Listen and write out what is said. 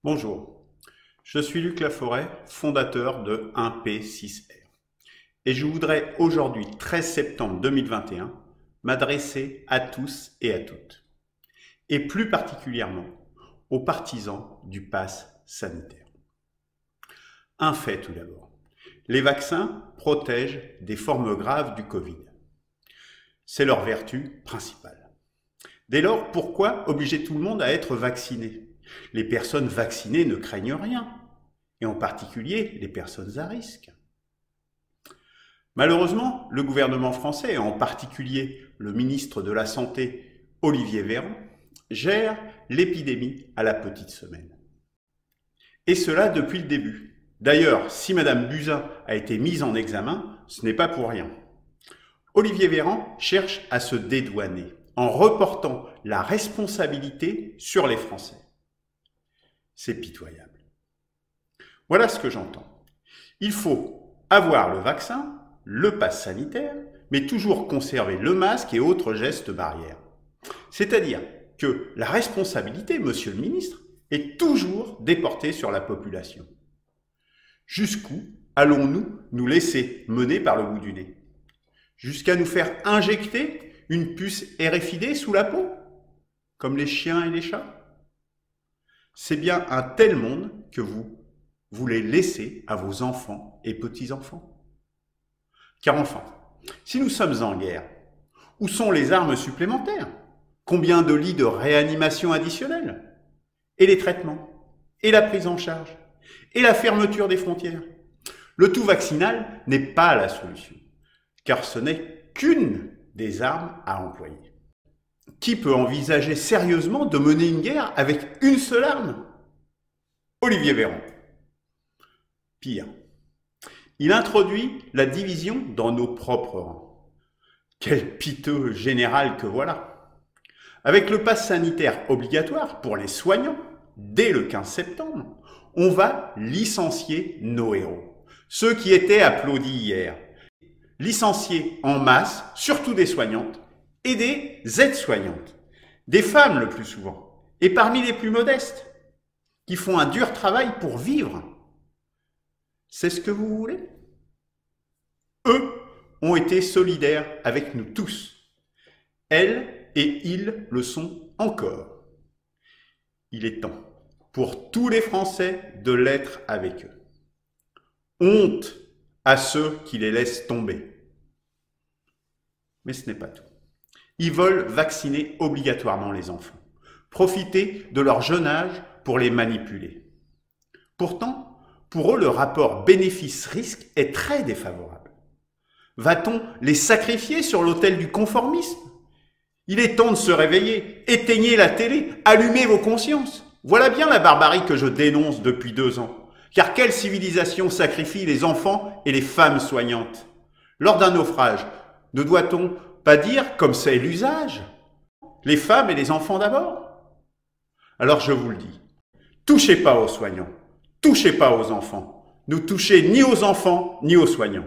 Bonjour, je suis Luc Laforêt, fondateur de 1P6R. Et je voudrais aujourd'hui, 13 septembre 2021, m'adresser à tous et à toutes. Et plus particulièrement aux partisans du pass sanitaire. Un fait tout d'abord. Les vaccins protègent des formes graves du Covid. C'est leur vertu principale. Dès lors, pourquoi obliger tout le monde à être vacciné ? Les personnes vaccinées ne craignent rien, et en particulier les personnes à risque. Malheureusement, le gouvernement français, et en particulier le ministre de la Santé, Olivier Véran, gère l'épidémie à la petite semaine. Et cela depuis le début. D'ailleurs, si Madame Buzyn a été mise en examen, ce n'est pas pour rien. Olivier Véran cherche à se dédouaner en reportant la responsabilité sur les Français. C'est pitoyable. Voilà ce que j'entends. Il faut avoir le vaccin, le pass sanitaire, mais toujours conserver le masque et autres gestes barrières. C'est-à-dire que la responsabilité, monsieur le ministre, est toujours déportée sur la population. Jusqu'où allons-nous nous laisser mener par le bout du nez? Jusqu'à nous faire injecter une puce RFID sous la peau, comme les chiens et les chats? C'est bien un tel monde que vous voulez laisser à vos enfants et petits-enfants. Car enfin, si nous sommes en guerre, où sont les armes supplémentaires? Combien de lits de réanimation additionnels? Et les traitements? Et la prise en charge? Et la fermeture des frontières? Le tout vaccinal n'est pas la solution, car ce n'est qu'une des armes à employer. Qui peut envisager sérieusement de mener une guerre avec une seule arme? Olivier Véran. Pire, il introduit la division dans nos propres rangs. Quel piteux général que voilà! Avec le pass sanitaire obligatoire pour les soignants, dès le 15 septembre, on va licencier nos héros. Ceux qui étaient applaudis hier. Licencier en masse, surtout des soignantes, et des aides-soignantes, des femmes le plus souvent, et parmi les plus modestes, qui font un dur travail pour vivre. C'est ce que vous voulez? Eux ont été solidaires avec nous tous. Elles et ils le sont encore. Il est temps pour tous les Français de l'être avec eux. Honte à ceux qui les laissent tomber. Mais ce n'est pas tout. Ils veulent vacciner obligatoirement les enfants, profiter de leur jeune âge pour les manipuler. Pourtant, pour eux, le rapport bénéfice-risque est très défavorable. Va-t-on les sacrifier sur l'autel du conformisme? Il est temps de se réveiller, éteignez la télé, allumez vos consciences. Voilà bien la barbarie que je dénonce depuis 2 ans. Car quelle civilisation sacrifie les enfants et les femmes soignantes? Lors d'un naufrage, ne doit-on pas dire, comme c'est l'usage, les femmes et les enfants d'abord? Alors je vous le dis, touchez pas aux soignants, touchez pas aux enfants, ne touchez ni aux enfants ni aux soignants.